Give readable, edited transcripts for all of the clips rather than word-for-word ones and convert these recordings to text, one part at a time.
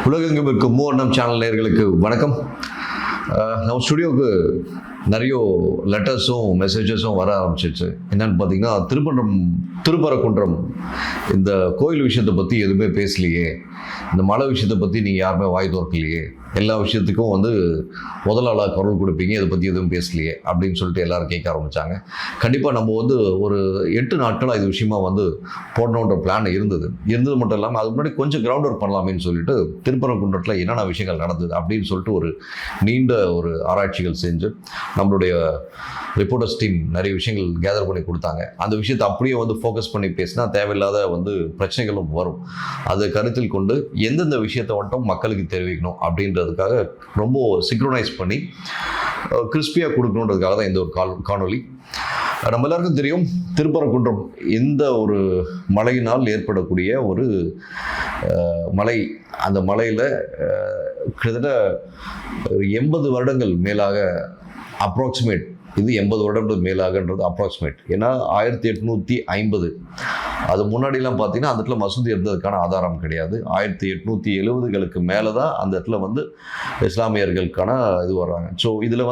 உலகெங்கும் இருக்கும் மூவண்ணம் சேனல் நேயர்களுக்கு வணக்கம். நம்ம ஸ்டுடியோவுக்கு நிறைய லெட்டர்ஸும் மெசேஜஸும் வர ஆரம்பிச்சிச்சு. என்னன்னு பார்த்தீங்கன்னா, திருப்பரங்குன்றம் இந்த கோயில் விஷயத்தை பற்றி எதுவுமே பேசலையே, இந்த மலை விஷயத்தை பற்றி நீங்கள் யாருமே வாய் திறக்கலையே, எல்லா விஷயத்துக்கும் முதலாளாக குரல் கொடுப்பீங்க, இதை பற்றி எதுவும் பேசலையே அப்படின்னு சொல்லிட்டு எல்லாரும் கேட்க ஆரம்பித்தாங்க. கண்டிப்பாக நம்ம ஒரு 8 நாட்களாக இது விஷயமா போடணுன்ற பிளான் இருந்தது மட்டும் இல்லாமல் அதுக்கு முன்னாடி கொஞ்சம் கிரவுண்ட் ஒர்க் பண்ணலாமேன்னு சொல்லிட்டு திருப்பரங்குன்றத்தில் என்னென்ன விஷயங்கள் நடந்தது அப்படின்னு சொல்லிட்டு ஒரு நீண்ட ஆராய்ச்சிகள் செஞ்சு நம்மளுடைய ரிப்போர்ட்டர்ஸ் டீம் நிறைய விஷயங்கள் கேதர் பண்ணி கொடுத்தாங்க. அந்த விஷயத்தை அப்படியே ஃபோக்கஸ் பண்ணி பேசினா தேவையில்லாத பிரச்சனைகளும் வரும். அதை கருத்தில் கொண்டு எந்தெந்த விஷயத்தை மக்களுக்கு தெரிவிக்கணும் அப்படின்றதுக்காக ரொம்ப சிங்க்ரோனைஸ் பண்ணி கிறிஸ்பியாக கொடுக்கணுன்றதுக்காக தான் இந்த ஒரு காணொலி. நம்ம எல்லாருக்கும் தெரியும், திருப்பரங்குன்றம் எந்த ஒரு மலையினால் ஏற்படக்கூடிய ஒரு மலை. அந்த மலையில் கிட்டத்தட்ட 80 வருடங்கள் மேலாக அப்ராக்சிமேட், இது 80 வருடங்கள் மேலாகன்றது அப்ராக்சிமேட். ஏன்னா 1850 அது முன்னாடிலாம் பார்த்தீங்கன்னா அந்த இடத்துல மசூதி இருந்ததுக்கான ஆதாரம் கிடையாது. 1870களுக்கு மேலே தான் அந்த இடத்துல இஸ்லாமியர்களுக்கான இது வர்றாங்க. ஸோ இதில்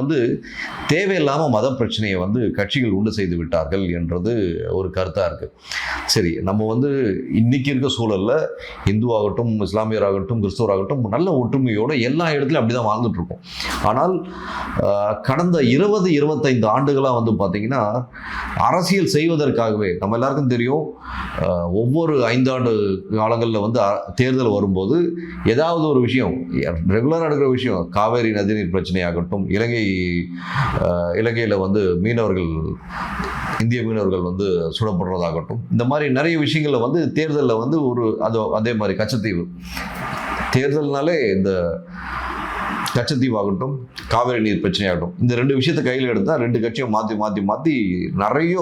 தேவையில்லாமல் மத பிரச்சனையை கட்சிகள் உண்டு செய்து விட்டார்கள் என்றது ஒரு கருத்தாக இருக்குது. சரி, நம்ம இன்னைக்கு இருக்க சூழலில் இந்துவாகட்டும், இஸ்லாமியராகட்டும், கிறிஸ்தவராகட்டும் நல்ல ஒற்றுமையோடு எல்லா இடத்துலையும் அப்படி தான் வாழ்ந்துட்டு இருக்கோம். ஆனால் கடந்த 20-25 ஆண்டுகளாக பார்த்தீங்கன்னா அரசியல் செய்வதற்காகவே, நம்ம எல்லாருக்கும் தெரியும், ஒவ்வொரு 5 ஆண்டு காலங்களில் தேர்தல் வரும்போது ஏதாவது ஒரு விஷயம் ரெகுலராக நடக்கிற விஷயம், காவேரி நதிநீர் பிரச்சனையாகட்டும், இலங்கையில் மீனவர்கள், இந்திய மீனவர்கள் சுடப்படுறதாகட்டும், இந்த மாதிரி நிறைய விஷயங்களில் தேர்தலில் அதே மாதிரி கச்சத்தீவு தேர்தல்னாலே இந்த கச்சத்தீவாகட்டும், காவேரி நீர் பிரச்சனையாகட்டும், இந்த 2 விஷயத்தை கையில் எடுத்தால் 2 கட்சியும் மாற்றி நிறைய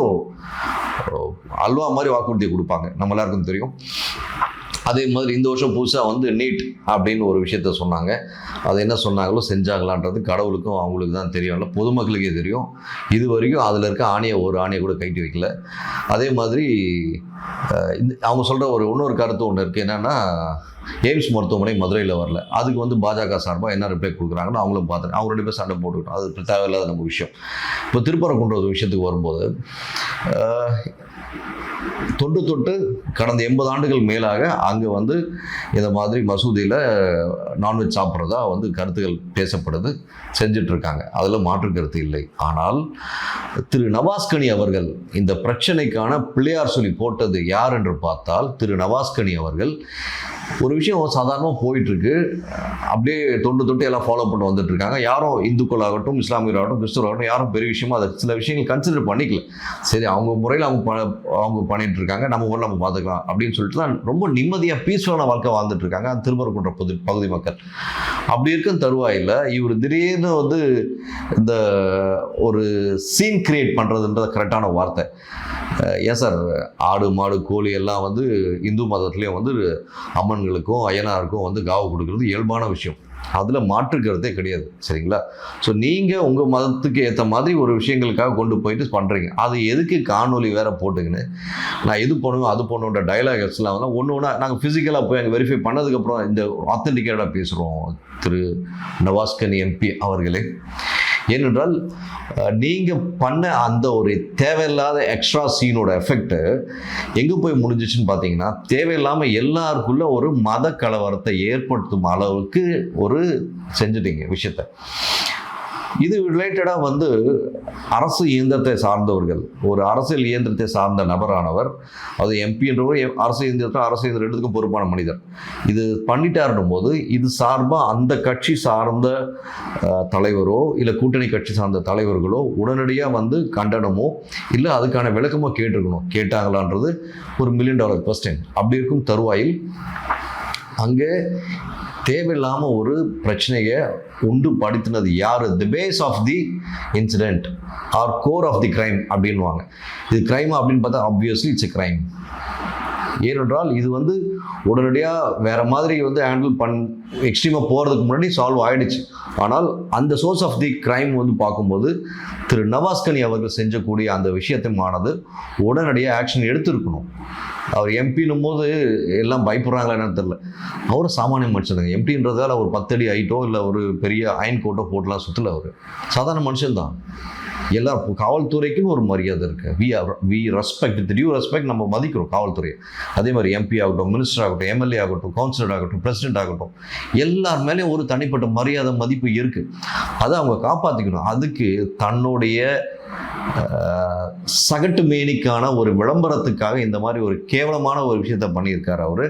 அல்வா மாதிரி வாக்குறுதியை கொடுப்பாங்க. நம்ம எல்லாருக்கும் தெரியும். அதே மாதிரி இந்த வருஷம் புதுசாக நீட் அப்படின்னு ஒரு விஷயத்த சொன்னாங்க. அது என்ன சொன்னாங்களோ செஞ்சாங்களான்றது கடவுளுக்கும் அவங்களுக்கு தான் தெரியும், இல்லை பொதுமக்களுக்கே தெரியும். இது வரைக்கும் அதில் இருக்க ஒரு ஆணையை கூட கைட்டு வைக்கல. அதே மாதிரி அவங்க சொல்கிற இன்னொரு கருத்து ஒன்று இருக்குது. என்னென்னா, எய்ம்ஸ் மருத்துவமனை மதுரையில் வரல, அதுக்கு பாஜக சார்பாக என்ன ரிப்ளை கொடுக்குறாங்கன்னு அவங்களும் பார்த்துட்டு அவங்க 2 பேர் சண்டை போட்டுக்கிட்டோம். அது தேவையில்லாத நம்ம விஷயம். இப்போ திருப்பரங்குன்ற ஒரு விஷயத்துக்கு வரும்போது தொட்டு கடந்த 80 ஆண்டுகள் மேலாக அங்கே இந்த மாதிரி மசூதியில் நான்வெஜ் சாப்பிட்றதா கருத்துக்கள் பேசப்படுது, செஞ்சிட்ருக்காங்க. அதில் மாற்று கருத்து இல்லை. ஆனால் திரு நவாஸ்கனி அவர்கள் இந்த பிரச்சனைக்கான பிள்ளையார் சொல்லி போட்டது யார் என்று பார்த்தால் திரு நவாஸ்கனி அவர்கள். ஒரு விஷயம் சாதாரணமாக போயிட்டுருக்கு, அப்படியே தொட்டு எல்லாம் ஃபாலோ பண்ணி வந்துட்டுருக்காங்க. யாரும் இந்துக்களாகட்டும், இஸ்லாமியராகட்டும், கிறிஸ்தவராகட்டும் யாரும் பெரிய விஷயமா அதை சில விஷயங்கள் கன்சிடர் பண்ணிக்கல. சரி, அவங்க முறையில் அவங்க பண்ணிட்டு இருக்காங்க, நம்ம ஊரில் நம்ம பார்த்துக்கலாம் அப்படின்னு சொல்லிட்டு தான் ரொம்ப நிம்மதியாக பீஸ்ஃபுல்லான வாழ்க்கை வாழ்ந்துட்டு இருக்காங்க அந்த திருப்பரங்குன்ற பகுதி மக்கள். அப்படி இருக்கும் தருவாயில் இவர் திடீர்னு இந்த ஒரு சீன் கிரியேட் பண்ணுறதுன்றது கரெக்டான வார்த்தை. ஏன் சார், ஆடு மாடு கோழி எல்லாம் இந்து மதத்துலேயும் அம்மன்களுக்கும் ஐயனாருக்கும் காவு கொடுக்கறது இயல்பான விஷயம். அதில் மாற்றுக்கிறதே கிடையாது. சரிங்களா? ஸோ நீங்கள் உங்கள் மதத்துக்கு ஏற்ற மாதிரி ஒரு விஷயங்களுக்காக கொண்டு போயிட்டு பண்ணுறீங்க. அது எதுக்கு காணொலி வேற போட்டுக்கின்னு நான் எது பண்ணுவேன் அது பண்ணுன்ற டைலாக்ஸ்லாம் ஒன்று நாங்கள் ஃபிசிக்கலாக போய் அங்கே வெரிஃபை பண்ணதுக்கப்புறம் இந்த ஆத்தென்டிகேட்டாக பேசுகிறோம் திரு நவாஸ்கனி எம்பி அவர்களே. ஏனென்றால் நீங்கள் பண்ண அந்த ஒரு தேவையில்லாத எக்ஸ்ட்ரா சீனோட எஃபெக்ட் எங்கே போய் முடிஞ்சிச்சுன்னு பார்த்தீங்கன்னா, தேவையில்லாமல் எல்லாருக்குள்ள ஒரு மத கலவரத்தை ஏற்படுத்தும் அளவுக்கு செஞ்சுட்டீங்க விஷயத்தை. இது ரிலேட்டடாக அரசு இயந்திரத்தை சார்ந்தவர்கள், ஒரு அரசியல் இயந்திரத்தை சார்ந்த நபரானவர், அது எம்பின்றவர் அரசு இயந்திரம் ரெண்டுக்கும் பொறுப்பான மனிதர், இது பண்ணிட்டாருன்னும் போது இது சார்பாக அந்த கட்சி சார்ந்த தலைவரோ இல்லை கூட்டணி கட்சி சார்ந்த தலைவர்களோ உடனடியாக கண்டனமோ இல்லை அதுக்கான விளக்கமோ கேட்டிருக்கணும். கேட்டாங்களான்றது ஒரு $1 மில்லியன் கொஸ்டின். அப்படி இருக்கும் தருவாயில் அங்கே தேவையில்லாமல் ஒரு பிரச்சனையை உண்டு படுத்தினது யார்? The base of the incident or core of the crime அப்படின்வாங்க. இது கிரைமா அப்படின்னு பார்த்தா ஆப்வியஸ்லி இட்ஸ் எ கிரைம். ஏனென்றால் இது உடனடியாக வேற மாதிரி ஹேண்டில் எக்ஸ்ட்ரீமாக போகிறதுக்கு முன்னாடி சால்வ் ஆகிடுச்சு. ஆனால் அந்த சோர்ஸ் ஆஃப் தி கிரைம் பார்க்கும்போது திரு நவாஸ்கனி அவர்கள் செஞ்சக்கூடிய அந்த விஷயத்தையானது உடனடியாக ஆக்ஷன் எடுத்திருக்கணும். அவர் எம்பின்னும் போது எல்லாம் பயப்படுறாங்களா என்னன்னு தெரியல. அவரும் சாமானிய மனுஷனுங்க. எம்பின்றதால ஒரு 10 அடி ஹைட்டோ இல்லை ஒரு பெரிய அயன் கோட்டோ போட்டுலாம் சுற்றல. அவர் சாதாரண மனுஷன்தான். எல்லாரும் காவல்துறைக்குன்னு ஒரு மரியாதை இருக்கு. We respect, with due respect நம்ம மதிக்கிறோம் காவல்துறையை. அதே மாதிரி எம்பி ஆகட்டும், மினிஸ்டர் ஆகட்டும், எம்எல்ஏ ஆகட்டும், கவுன்சிலர் ஆகட்டும், பிரசிடென்ட் ஆகட்டும், எல்லார் மேலேயும் ஒரு தனிப்பட்ட மரியாதை மதிப்பு இருக்கு. அதை அவங்க காப்பாற்றிக்கணும். அதுக்கு தன்னுடைய சகட்டு மேனிக்கான ஒரு விளம்பரத்துக்காக இந்த மாதிரி ஒரு கேவலமான ஒரு விஷயத்தை பண்ணியிருக்காரு அவர்.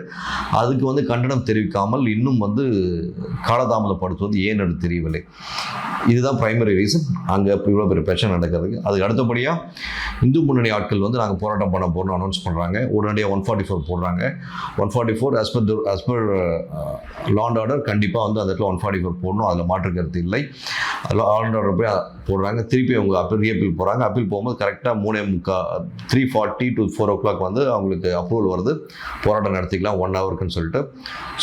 அதுக்கு கண்டனம் தெரிவிக்காமல் இன்னும் காலதாமதப்படுத்துவது ஏன் என்று தெரியவில்லை. இதுதான் பிரைமரி ரீசன் அங்கே இவ்வளோ பெரிய பிரச்சனை நடக்கிறதுக்கு. அதுக்கு அடுத்தபடியாக இந்து முன்னணி ஆட்கள் நாங்கள் போராட்டம் பண்ண போகிறோம்னு அனௌன்ஸ் பண்ணுறாங்க. உடனடியாக 144 போடுறாங்க. 144 as per law and order கண்டிப்பாக அந்த இடத்துல 144 போடணும். அதில் மாற்று கருத்து இல்லை. law and order போய் போடுறாங்க. திருப்பி அவங்க ரீஅப்பீல் போகிறாங்க. அப்பீல் போகும்போது கரெக்டாக 3:40 to 4 o'clock அவங்களுக்கு அப்ரூவல் வருது. போராட்டம் நடத்திக்கலாம் 1 ஹவருக்குன்னு சொல்லிட்டு.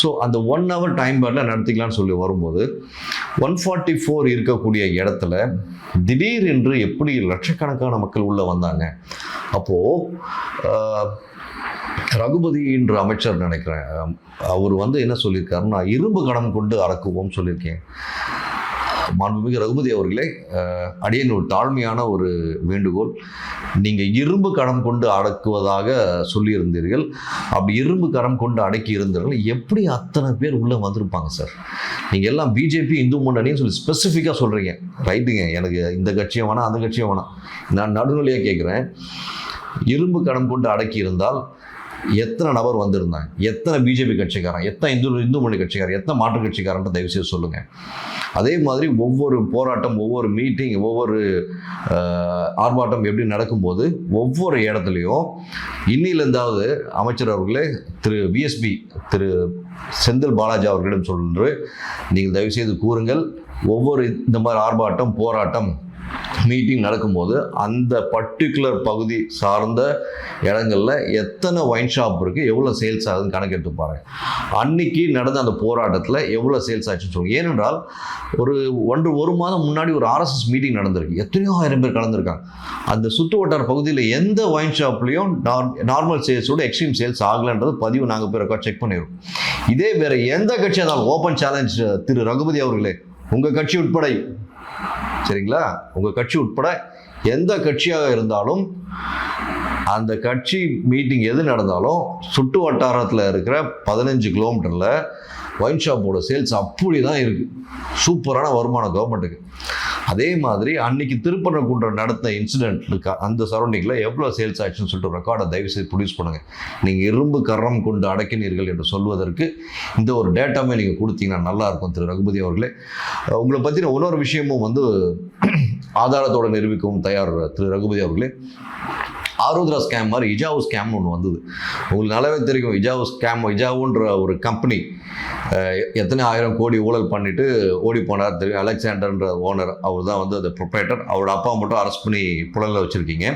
ஸோ அந்த 1 hour டைம் பேரில் நடத்திக்கலாம்னு சொல்லி வரும்போது 144 இருக்கக்கூடிய இடத்துல திடீர் என்று எப்படி லட்சக்கணக்கான மக்கள் உள்ளே வந்தாங்க. அப்போது ரகுபதி என்ற அமைச்சர் நினைக்கிறேன், அவர் என்ன சொல்லியிருக்காருன்னா, இரும்பு கடம் கொண்டு அடக்குவோம் சொல்லியிருக்கேன். மாண்புமிகு ரகுபதி அவர்களே, அடியேன் ஒரு தாழ்மையான ஒரு வேண்டுகோள். நீங்கள் இரும்பு கடம் கொண்டு அடக்குவதாக சொல்லியிருந்தீர்கள். அப்படி இரும்பு கடம் கொண்டு அடக்கி இருந்தீர்கள், எப்படி அத்தனை பேர் உள்ளே வந்திருப்பாங்க சார்? நீங்கள் எல்லாம் பிஜேபி இந்து முன்னணின்னு சொல்லி ஸ்பெசிஃபிக்காக சொல்கிறீங்க. ரைட்டுங்க, எனக்கு இந்த கட்சியும் வேணாம் அந்த கட்சியும் வேணாம். நான் நடுநிலையாக கேட்குறேன், இரும்பு கடம் கொண்டு அடக்கி இருந்தால் எத்தனை நபர் வந்திருந்தாங்க? எத்தனை பிஜேபி கட்சிக்காரன், எத்தனை இந்து முன்னணி கட்சிக்காரன், எத்தனை மாற்று கட்சிக்காரன் தயவுசெய்து சொல்லுங்கள். அதே மாதிரி ஒவ்வொரு போராட்டம், ஒவ்வொரு மீட்டிங், ஒவ்வொரு ஆர்ப்பாட்டம் எப்படி நடக்கும்போது ஒவ்வொரு இடத்துலையும் இன்னிலிருந்தாவது அமைச்சர் அவர்களே, திரு விஎஸ்பி திரு செந்தில் பாலாஜி அவர்களிடம் சொல்ன்று நீங்கள் தயவுசெய்து கூறுங்கள், ஒவ்வொரு இந்த மாதிரி ஆர்ப்பாட்டம், போராட்டம், மீட்டிங் நடக்கும்போது அந்த பர்டிகுலர் பகுதி சார்ந்த இடங்களில் எத்தனை ஒயின் ஷாப் இருக்குது, எவ்வளோ சேல்ஸ் ஆகுதுன்னு கணக்கெடுத்து பாருங்கள். அன்னைக்கு நடந்த அந்த போராட்டத்தில் எவ்வளோ சேல்ஸ் ஆச்சுன்னு சொல்லுங்கள். ஏனென்றால் ஒரு மாதம் முன்னாடி ஒரு ஆர்எஸ்எஸ் மீட்டிங் நடந்திருக்கு. எத்தனையோ ஆயிரம் பேர் கலந்துருக்காங்க. அந்த சுற்று வட்டார பகுதியில் எந்த ஒயின் ஷாப்லேயும் நார்மல் சேல்ஸோட எக்ஸ்ட்ரீம் சேல்ஸ் ஆகலைன்றது பதிவு நாங்கள் போய் ரெக்கார்ட் செக் பண்ணிடுவோம். இதே வேறு எந்த கட்சியாக இருந்தாலும் ஓப்பன் சேலஞ்ச் திரு ரகுபதி அவர்களே, உங்கள் கட்சி உட்பட, சரிங்களா, உங்கள் கட்சி உட்பட எந்த கட்சியாக இருந்தாலும் அந்த கட்சி மீட்டிங் எது நடந்தாலும் சுற்று வட்டாரத்தில் இருக்கிற 15 கிலோமீட்டரில் ஒயின் ஷாப்போட சேல்ஸ் அப்படி தான் இருக்குது. சூப்பரான வருமானம் கவர்மெண்ட்டுக்கு. அதே மாதிரி அன்னைக்கு திருப்பரங்குன்றம் நடந்த இன்சிடென்ட்லுக்கு அந்த சரௌண்டிங்கில் எவ்வளோ சேல்ஸ் ஆச்சுன்னு சொல்லிட்டு ரெக்கார்டை தயவுசெய்து ப்ரொடியூஸ் பண்ணுங்கள். நீங்கள் இரும்பு கரம் கொண்டு அடக்கினீர்கள் என்று சொல்வதற்கு இந்த ஒரு டேட்டாமே நீங்கள் கொடுத்தீங்கன்னா நல்லாயிருக்கும் திரு ரகுபதி அவர்களே. உங்களை பற்றின இன்னொரு விஷயமும் ஆதாரத்தோடு நிரூபிக்கவும் தயார் திரு ரகுபதி அவர்களே. ஆருத்ரா ஸ்கேம் மாதிரி இஜாவு ஸ்கேம்னு ஒன்று வந்தது. உங்களுக்கு நல்லாவே தெரியும். இஜாவுன்ற ஒரு கம்பெனி எத்தனை 1000 கோடி ஊழல் பண்ணிட்டு ஓடி போனார் தெரியும். அலெக்சாண்டர்ன்ற ஓனர், அவர் தான் அந்த ப்ரொப்ரைட்டர். அவரோட அப்பா மட்டும் அரெஸ்ட் பண்ணி புலனில் வச்சுருக்கீங்க.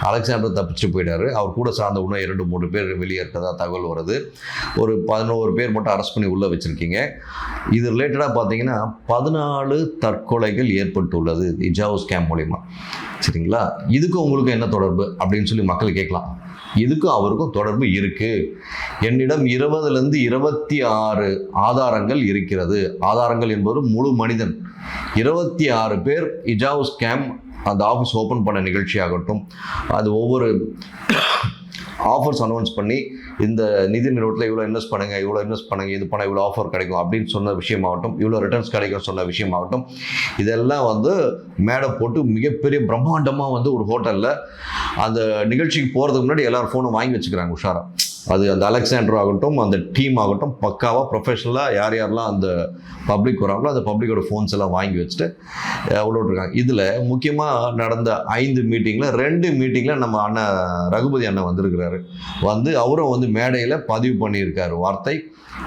அலெக்சாண்டர் தப்பிச்சு போயிட்டார். அவர் கூட சார்ந்த இன்னும் 2-3 பேர் வெளியே இருக்கிறதா தகவல் வருது. ஒரு 11 பேர் மட்டும் அரெஸ்ட் பண்ணி உள்ளே வச்சுருக்கீங்க. இது ரிலேட்டடாக பார்த்தீங்கன்னா 14 தற்கொலைகள் ஏற்பட்டுள்ளது இஜாவு ஸ்கேம் மூலிமா. சரிங்களா, இதுக்கும் உங்களுக்கும் என்ன தொடர்பு அப்படின்னு சொல்லி மக்கள் கேட்கலாம். இதுக்கும் அவருக்கும் தொடர்பு இருக்குது. என்னிடம் 20லேருந்து 26 ஆதாரங்கள் இருக்கிறது. ஆதாரங்கள் என்பது முழு மனிதன். 26 பேர் இஜாவு ஸ்கேம் அந்த ஆஃபீஸ் ஓப்பன் பண்ண நிகழ்ச்சியாகட்டும், அது ஒவ்வொரு ஆஃபர்ஸ் அனௌன்ஸ் பண்ணி இந்த நிதி நிறுவனத்தில் இவ்வளோ இன்வெஸ்ட் பண்ணுங்கள், இது பண்ண இவ்வளோ ஆஃபர் கிடைக்கும் அப்படின்னு சொன்ன விஷயமாகட்டும், இவ்வளோ ரிட்டர்ன்ஸ் கிடைக்கும் சொன்ன விஷயமாகட்டும், இதெல்லாம் மேடை போட்டு மிகப்பெரிய பிரம்மாண்டமாக ஒரு ஹோட்டலில் அந்த நிகழ்ச்சிக்கு போகிறதுக்கு முன்னாடி எல்லோரும் ஃபோனை வாங்கி வச்சுக்கிறாங்க உஷாரா. அது அந்த அலெக்சாண்டர் ஆகட்டும், அந்த டீம் ஆகட்டும், பக்காவாக ப்ரொஃபஷனலாக யாரெல்லாம் அந்த பப்ளிக் வராங்களோ அந்த பப்ளிக்கோட ஃபோன்ஸ் எல்லாம் வாங்கி வச்சுட்டு விட்டுருக்காங்க. இதில் முக்கியமாக நடந்த 5 மீட்டிங்கில் 2 மீட்டிங்கில் நம்ம அண்ணன் ரகுபதி அண்ணன் வந்திருக்கிறாரு. அவரும் மேடையில் பதிவு பண்ணியிருக்காரு வார்த்தை.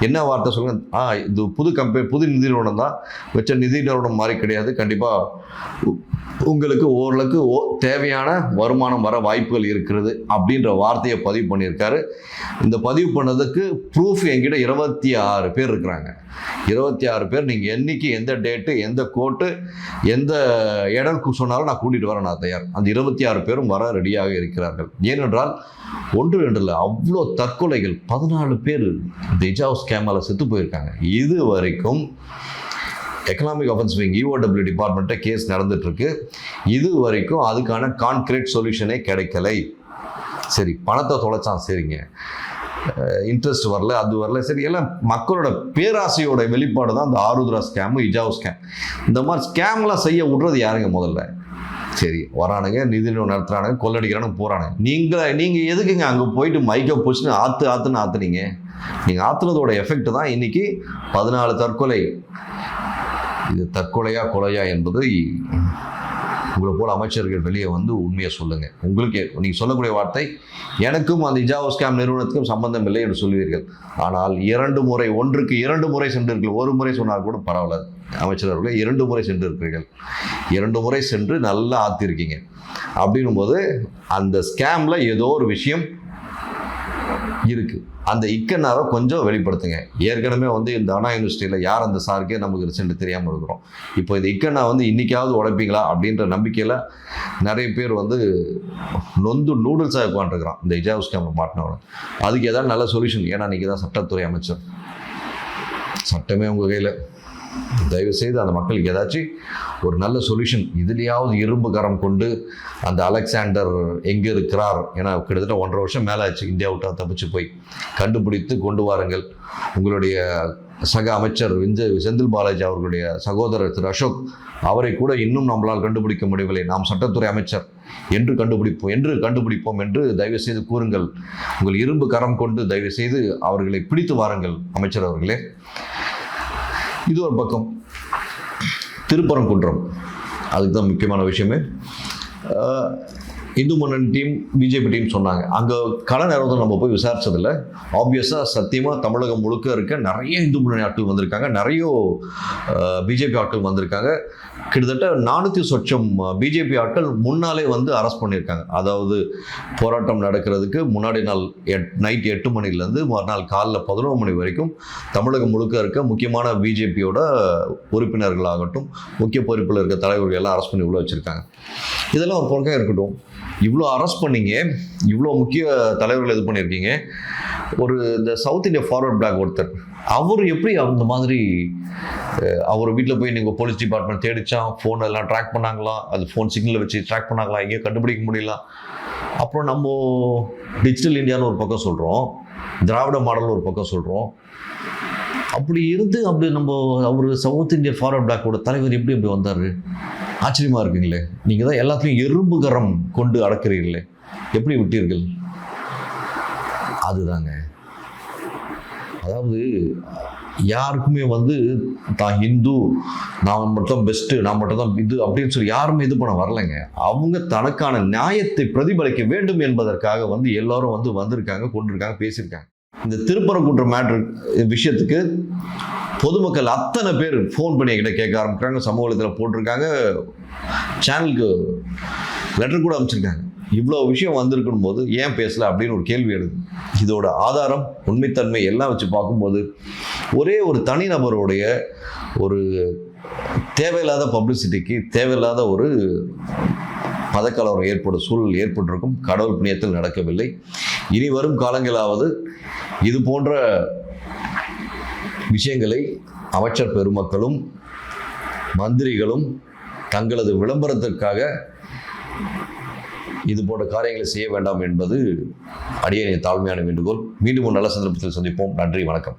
என்ன வார்த்தை சொல்லுங்கள்? இது புது நிதி நிறுவனம் தான், வச்ச நிதி நிறுவனம் மாதிரி கிடையாது. கண்டிப்பாக உங்களுக்கு ஓரளவுக்கு தேவையான வருமானம் வர வாய்ப்புகள் இருக்கிறது அப்படின்ற வார்த்தையை பதிவு பண்ணியிருக்காரு. இந்த பதிவு பண்ணதுக்கு ப்ரூஃப் என்கிட்ட 26 பேர் இருக்கிறாங்க. 26 பேர் நீங்கள் என்னைக்கு எந்த டேட்டு எந்த கோர்ட்டு எந்த இடம் சொன்னாலும் நான் கூட்டிகிட்டு வரேன், நான் தயார். அந்த 26 பேரும் வர ரெடியாக இருக்கிறார்கள். ஏனென்றால் 1-2 இல்லை, அவ்வளோ தற்கொலைகள் 14 பேர் இந்த ஹிஜாப் ஸ்கேமால் செத்து போயிருக்காங்க. இது வரைக்கும் எக்கனாமிக் அஃபென்ஸ் விங் EOW டிபார்ட்மெண்ட்டை கேஸ் நடந்துகிட்ருக்கு. இது வரைக்கும் அதுக்கான கான்கிரீட் சொல்யூஷனே கிடைக்கலை. சரி, பணத்தை தொலைச்சான், சரிங்க, இன்ட்ரெஸ்ட் வரல, அது வரல, சரி, எல்லாம் மக்களோட பேராசையோட வெளிப்பாடு தான் இந்த ஆருத்ரா ஸ்கேமு, ஹிஜாப் ஸ்கேம். இந்த மாதிரி ஸ்கேம்லாம் செய்ய விட்றது யாருங்க முதல்ல? சரி, வரானுங்க, நிதி நிறுவனம் நடத்துகிறானுங்க, கொள்ளடிக்கிறானுங்க, போகிறானுங்க. நீங்கள் எதுக்குங்க அங்கே போயிட்டு மைக்கை பிடிச்சின்னு ஆற்றுன்னு ஆற்றுனீங்க? நீங்கள் ஆற்றுனதோட எஃபெக்ட் தான் இன்றைக்கி 14 தற்கொலை. இது தற்கொலையா கொலையா என்பது உங்களை போல அமைச்சர்கள் வெளியே வந்து உண்மையை சொல்லுங்கள். உங்களுக்கு நீங்கள் சொல்லக்கூடிய வார்த்தை, எனக்கும் அந்த ஹிஜாப் ஸ்கேம் நிறுவனத்துக்கும் சம்பந்தம் இல்லை என்று சொல்லுவீர்கள். ஆனால் 2 முறை, ஒன்றுக்கு 2 முறை சென்றிருக்கீர்கள். ஒரு முறை சொன்னால் கூட பரவாயில்ல, அமைச்சரவர்களே 2 முறை சென்றிருக்கிறீர்கள். 2 முறை சென்று நல்லா ஆத்திருக்கீங்க. அப்படின்னும் போது அந்த ஸ்கேமில் ஏதோ ஒரு விஷயம் இருக்குது. அந்த இக்கன்னாவை கொஞ்சம் வெளிப்படுத்துங்க. ஏற்கனவே வந்து இந்த அண்ணா யூனிவர்சிட்டியில் யார் அந்த சாருக்கே நமக்கு ரிசல்ட் தெரியாமல் இருக்கிறோம். இப்போ இந்த இக்கன்னா வந்து இன்றைக்காவது உடைப்பீங்களா அப்படின்ற நம்பிக்கையில் நிறைய பேர் வந்து நொந்து நூடுல்ஸாக உட்காந்துருக்குறான் இந்த ஹிஜாப் ஸ்கேமில் மாட்டினவங்க. அதுக்கு ஏதாவது நல்ல சொல்யூஷன், ஏன்னா நீங்கள் தான் சட்டத்துறை அமைச்சர், சட்டமே உங்கள் கையில். தயவுசெய்து அந்த மக்களுக்கு ஏதாச்சும் ஒரு நல்ல சொல்யூஷன், இதுலேயாவது இரும்பு கரம் கொண்டு அந்த அலெக்சாண்டர் எங்கே இருக்கிறார், ஏன்னா கிட்டத்தட்ட 1.5 வருஷம் மேலே ஆச்சு இந்தியா விட்டா தப்பிச்சு போய், கண்டுபிடித்து கொண்டு வாருங்கள். உங்களுடைய சக அமைச்சர் செந்தில் பாலாஜி அவர்களுடைய சகோதரர் திரு அசோக், அவரை கூட இன்னும் நம்மளால் கண்டுபிடிக்க முடியவில்லை. நாம் சட்டத்துறை அமைச்சர் என்று கண்டுபிடிப்போம் என்று தயவு செய்து கூறுங்கள். உங்கள் இரும்பு கரம் கொண்டு தயவு செய்து அவர்களை பிடித்து வாருங்கள் அமைச்சர் அவர்களே. இது ஒரு பக்கம். திருப்பரங்குன்றம், அதுக்கு தான் முக்கியமான விஷயமே. இந்து முன்னணி டீம், பிஜேபி டீம் சொன்னாங்க. அங்கே கள நேரத்தில் நம்ம போய் விசாரித்ததில்லை. ஆப்வியஸாக சத்தியமாக தமிழகம் முழுக்க இருக்க நிறைய இந்து முன்னணி ஆட்கள் வந்திருக்காங்க, நிறைய பிஜேபி ஆட்கள் வந்திருக்காங்க. கிட்டத்தட்ட 400 சொச்சம் பிஜேபி ஆட்கள் முன்னாலே வந்து அரெஸ்ட் பண்ணியிருக்காங்க. அதாவது போராட்டம் நடக்கிறதுக்கு முன்னாடி நாள் நைட் 8 மணிலேருந்து மறுநாள் காலைல 11 மணி வரைக்கும் தமிழகம் முழுக்க இருக்க முக்கியமான பிஜேபியோட உறுப்பினர்களாகட்டும், முக்கிய பொறுப்பில் இருக்க தலைவர்கள் எல்லாம் அரெஸ்ட் பண்ணி உள்ள வச்சுருக்காங்க. இதெல்லாம் ஒரு பக்கம் இருக்கட்டும். இவ்வளோ அரெஸ்ட் பண்ணீங்க, இவ்வளோ முக்கிய தலைவர்கள் இது பண்ணியிருக்கீங்க. இந்த சவுத் இந்தியா ஃபார்வர்ட் பிளாக் ஒருத்தர், அவர் எப்படி அந்த மாதிரி அவர் வீட்டில் போய் நீங்கள் போலீஸ் டிபார்ட்மெண்ட் தேடிச்சான், ஃபோன் எல்லாம் ட்ராக் பண்ணாங்களா, அது ஃபோன் சிக்னலை வச்சு ட்ராக் பண்ணாங்களா, எங்கேயும் கண்டுபிடிக்க முடியல. அப்புறம் நம்ம டிஜிட்டல் இந்தியான்னு ஒரு பக்கம் சொல்கிறோம், திராவிட மாடல்னு ஒரு பக்கம் சொல்கிறோம். அப்படி இருந்து நம்ம அவர் சவுத் இந்தியா ஃபார்வர்ட் பிளாக்கோட தலைவர் எப்படி வந்தார்? ஆச்சரியமாக இருக்குங்களே. நீங்கள் தான் எல்லாத்தையும் எறும்பு கரம் கொண்டு அடக்கிறீர்களே, எப்படி விட்டீர்கள்? அதுதாங்க, அதாவது யாருக்குமே வந்து தான் ஹிந்து, நான் மட்டும் பெஸ்ட்டு, நான் மட்டும் தான் இது அப்படின்னு சொல்லி யாருமே இது பண்ண வரலைங்க. அவங்க தனக்கான நியாயத்தை பிரதிபலிக்க வேண்டும் என்பதற்காக வந்து எல்லாரும் வந்து வந்திருக்காங்க, கொண்டிருக்காங்க, பேசியிருக்காங்க. இந்த திருப்பரங்குன்றம் மேட்ரு விஷயத்துக்கு பொதுமக்கள் அத்தனை பேர் ஃபோன் பண்ணி என்கிட்ட கேட்க ஆரம்பிக்கிறாங்க, சமூகத்தில் போட்டிருக்காங்க, சேனலுக்கு லெட்டர் கூட அமைச்சிருக்காங்க. இவ்வளோ விஷயம் வந்திருக்கும் போது ஏன் பேசலை அப்படின்னு ஒரு கேள்வி எழுது. இதோட ஆதாரம், உண்மைத்தன்மை எல்லாம் வச்சு பார்க்கும்போது ஒரே ஒரு தனிநபருடைய ஒரு தேவையில்லாத பப்ளிசிட்டிக்கு தேவையில்லாத ஒரு பதக்கலவரம் ஏற்படும் சூழல் ஏற்பட்டிருக்கும். கடவுள் புண்ணியத்தில் நடக்கவில்லை. இனி வரும் காலங்களாவது இது போன்ற விஷயங்களை அமைச்சர் பெருமக்களும் மந்திரிகளும் தங்களது விளம்பரத்திற்காக இது போன்ற காரியங்களை செய்ய வேண்டாம் என்பது அடியேனின் தாழ்மையான வேண்டுகோள். மீண்டும் ஒரு நல்ல சந்தர்ப்பத்தில் சந்திப்போம். நன்றி, வணக்கம்.